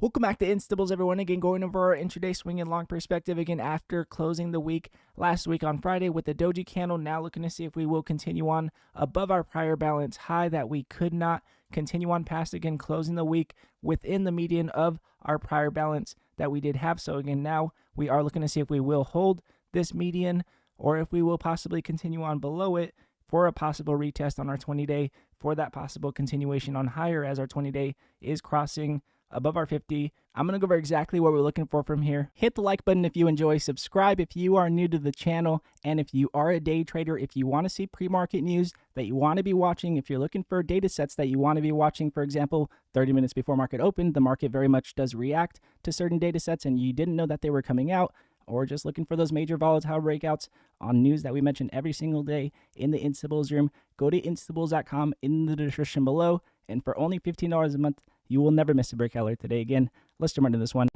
Welcome back to Instables, everyone. Again, going over our intraday swing and long perspective again after closing the week last week on Friday with the doji candle. Now looking to see if we will continue on above our prior balance high that we could not continue on past, again closing the week within the median of our prior balance that we did have. So again, now we are looking to see if we will hold this median or if we will possibly continue on below it for a possible retest on our 20-day for that possible continuation on higher as our 20-day is crossing above our 50. I'm going to go over exactly what we're looking for from here. Hit the like button if you enjoy, subscribe if you are new to the channel, and if you are a day trader, if you want to see pre-market news that you want to be watching, if you're looking for data sets that you want to be watching, for example, 30 minutes before market open, the market very much does react to certain data sets and you didn't know that they were coming out, or just looking for those major volatile breakouts on news that we mention every single day in the Instables room, go to instables.com in the description below, and for only $15 a month, you will never miss a breakout alert today. Again, let's jump into this one.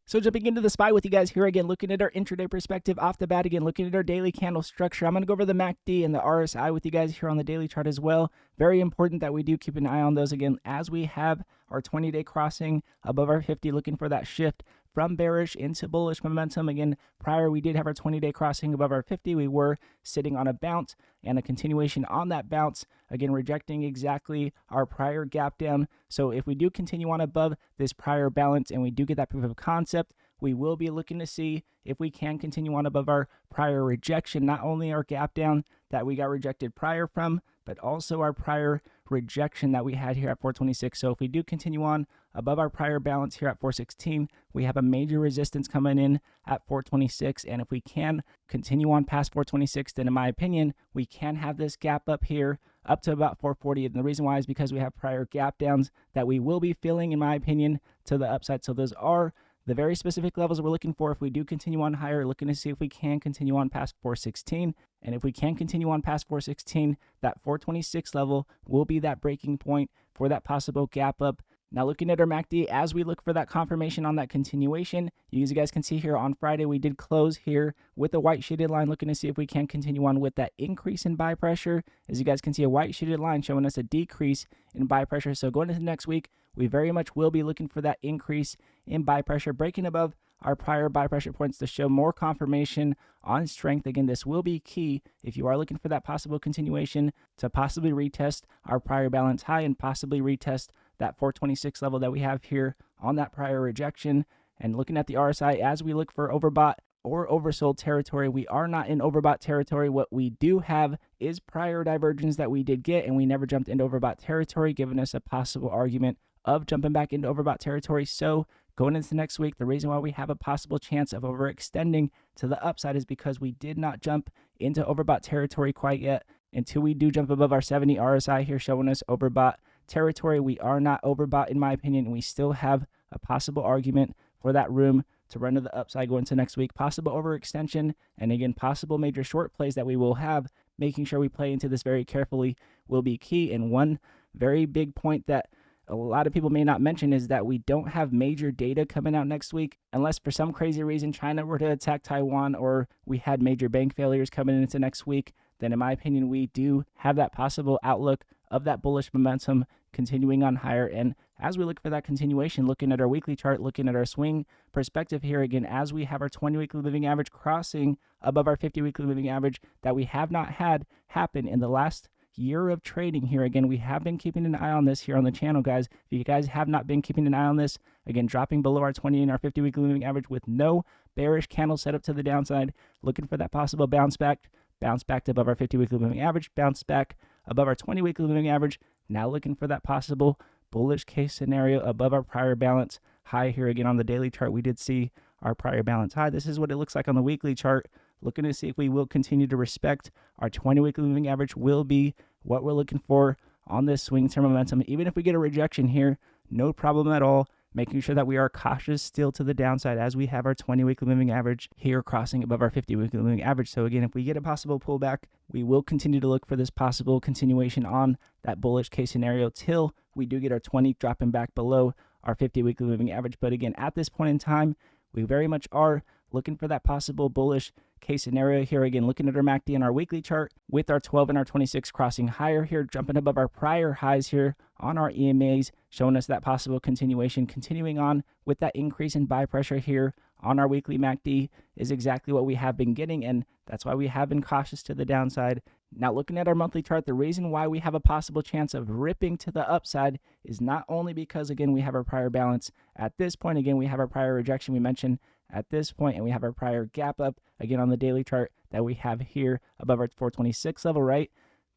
So jumping into the SPY with you guys here again, looking at our intraday perspective off the bat, again, looking at our daily candle structure. I'm going to go over the MACD and the RSI with you guys here on the daily chart as well. Very important that we do keep an eye on those again as we have our 20-day crossing above our 50, looking for that shift from bearish into bullish momentum. Again, prior we did have our 20-day crossing above our 50. We were sitting on a bounce and a continuation on that bounce, again rejecting exactly our prior gap down. So if we do continue on above this prior balance and we do get that proof of concept, we will be looking to see if we can continue on above our prior rejection, not only our gap down that we got rejected prior from, but also our prior rejection that we had here at 426. So if we do continue on above our prior balance here at 416, we have a major resistance coming in at 426. And if we can continue on past 426, then in my opinion, we can have this gap up here up to about 440. And the reason why is because we have prior gap downs that we will be filling, in my opinion, to the upside. So those are the very specific levels we're looking for if we do continue on higher, looking to see if we can continue on past 416. And if we can continue on past 416, that 426 level will be that breaking point for that possible gap up. Now looking at our MACD as we look for that confirmation on that continuation, you guys can see here on Friday we did close here with a white shaded line, looking to see if we can continue on with that increase in buy pressure. As you guys can see, a white shaded line showing us a decrease in buy pressure. So going into next week, we very much will be looking for that increase in buy pressure, breaking above our prior buy pressure points to show more confirmation on strength. Again, this will be key if you are looking for that possible continuation to possibly retest our prior balance high and possibly retest that 426 level that we have here on that prior rejection. And looking at the RSI as we look for overbought or oversold territory, we are not in overbought territory. What we do have is prior divergence that we did get, and we never jumped into overbought territory, giving us a possible argument of jumping back into overbought territory. So going into next week, the reason why we have a possible chance of overextending to the upside is because we did not jump into overbought territory quite yet. Until we do jump above our 70 RSI here showing us overbought territory, we are not overbought in my opinion, and we still have a possible argument for that room to run to the upside going into next week. Possible overextension, and again, possible major short plays that we will have. Making sure we play into this very carefully will be key. And one very big point that a lot of people may not mention is that we don't have major data coming out next week unless for some crazy reason China were to attack Taiwan or we had major bank failures coming into next week. Then in my opinion, we do have that possible outlook of that bullish momentum continuing on higher. And as we look for that continuation, looking at our weekly chart, looking at our swing perspective here again, as we have our 20 weekly moving average crossing above our 50 weekly moving average that we have not had happen in the last year of trading here. Again, we have been keeping an eye on this here on the channel, guys. If you guys have not been keeping an eye on this, again, dropping below our 20 and our 50 weekly moving average with no bearish candle set up to the downside, looking for that possible bounce back to above our 50 weekly moving average, bounce back above our 20 weekly moving average. Now looking for that possible bullish case scenario above our prior balance high here. Again, on the daily chart, we did see our prior balance high. This is what it looks like on the weekly chart. Looking to see if we will continue to respect our 20 weekly moving average will be what we're looking for on this swing term momentum. Even if we get a rejection here, no problem at all. Making sure that we are cautious still to the downside as we have our 20 weekly moving average here crossing above our 50 weekly moving average. So again, if we get a possible pullback, we will continue to look for this possible continuation on that bullish case scenario till we do get our 20 dropping back below our 50 weekly moving average. But again, at this point in time, we very much are looking for that possible bullish case scenario here. Again, looking at our MACD and our weekly chart with our 12 and our 26 crossing higher here, jumping above our prior highs here on our EMAs, showing us that possible continuation. Continuing on with that increase in buy pressure here on our weekly MACD is exactly what we have been getting, and that's why we have been cautious to the downside. Now, looking at our monthly chart, the reason why we have a possible chance of ripping to the upside is not only because, again, we have our prior balance at this point. Again, we have our prior rejection we mentioned at this point, and we have our prior gap up, again, on the daily chart that we have here above our 426 level, right?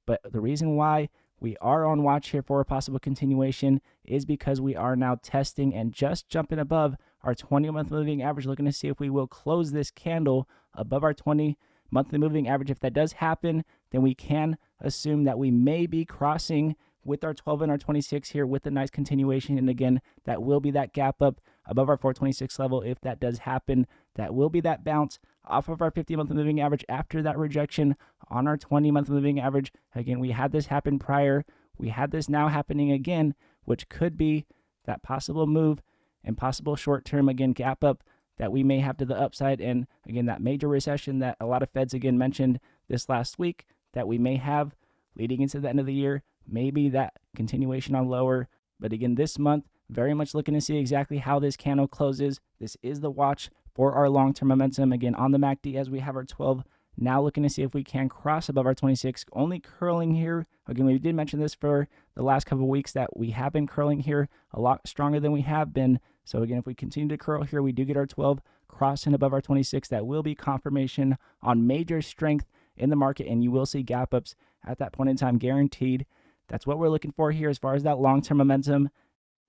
But the reason why we are on watch here for a possible continuation is because we are now testing and just jumping above our 20-month moving average, looking to see if we will close this candle above our 20 monthly moving average. If that does happen, then we can assume that we may be crossing with our 12 and our 26 here with a nice continuation. And again, that will be that gap up above our 426 level. If that does happen, that will be that bounce off of our 50-month moving average after that rejection on our 20-month moving average. Again, we had this happen prior. We had this now happening again, which could be that possible move and possible short-term, again, gap up that we may have to the upside. And again, that major recession that a lot of Feds again mentioned this last week that we may have leading into the end of the year, maybe that continuation on lower. But again, this month, very much looking to see exactly how this candle closes. This is the watch for our long-term momentum. Again, on the MACD as we have our 12, now looking to see if we can cross above our 26, only curling here. Again, we did mention this for the last couple of weeks that we have been curling here a lot stronger than we have been. So again, if we continue to curl here, we do get our 12 crossing above our 26. That will be confirmation on major strength in the market, and you will see gap ups at that point in time, guaranteed. That's what we're looking for here as far as that long-term momentum.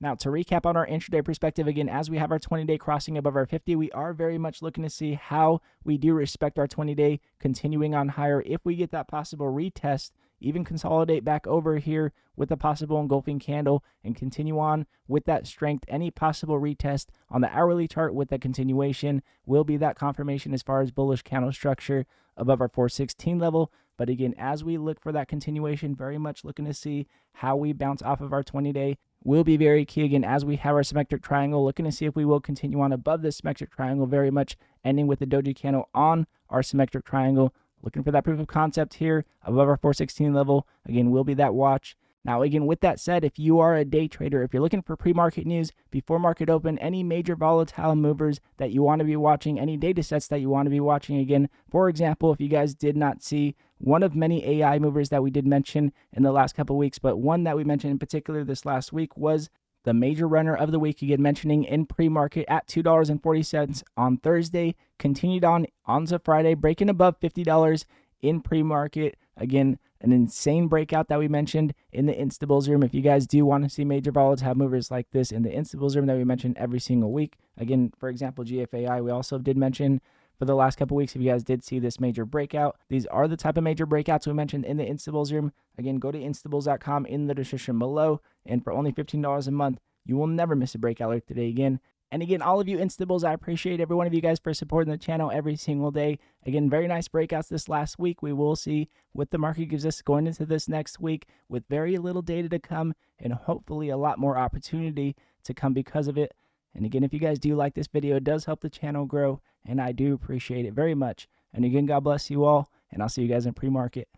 Now, to recap on our intraday perspective, again, as we have our 20-day crossing above our 50, we are very much looking to see how we do respect our 20-day continuing on higher. If we get that possible retest, even consolidate back over here with a possible engulfing candle and continue on with that strength, any possible retest on the hourly chart with that continuation will be that confirmation as far as bullish candle structure above our 416 level. But again, as we look for that continuation, very much looking to see how we bounce off of our 20-day will be very key. Again, as we have our symmetric triangle, looking to see if we will continue on above this symmetric triangle, very much ending with the doji candle on our symmetric triangle. Looking for that proof of concept here above our 416 level. Again, will be that watch. Now, again, with that said, if you are a day trader, if you're looking for pre-market news before market open, any major volatile movers that you want to be watching, any data sets that you want to be watching, again, for example, if you guys did not see one of many AI movers that we did mention in the last couple of weeks, but one that we mentioned in particular this last week was the major runner of the week, again, mentioning in pre-market at $2.40 on Thursday, continued on to Friday, breaking above $50 in pre-market. Again, an insane breakout that we mentioned in the Instabills room. If you guys do want to see major volatile movers like this in the Instabills room that we mentioned every single week, again, for example, GFAI, we also did mention for the last couple of weeks. If you guys did see this major breakout, these are the type of major breakouts we mentioned in the Instabills room. Again, go to instabills.com in the description below, and for only $15 a month, you will never miss a breakout like today again. And again, all of you Instabills, I appreciate every one of you guys for supporting the channel every single day. Again, very nice breakouts this last week. We will see what the market gives us going into this next week with very little data to come and hopefully a lot more opportunity to come because of it. And again, if you guys do like this video, it does help the channel grow, and I do appreciate it very much. And again, God bless you all, and I'll see you guys in pre-market.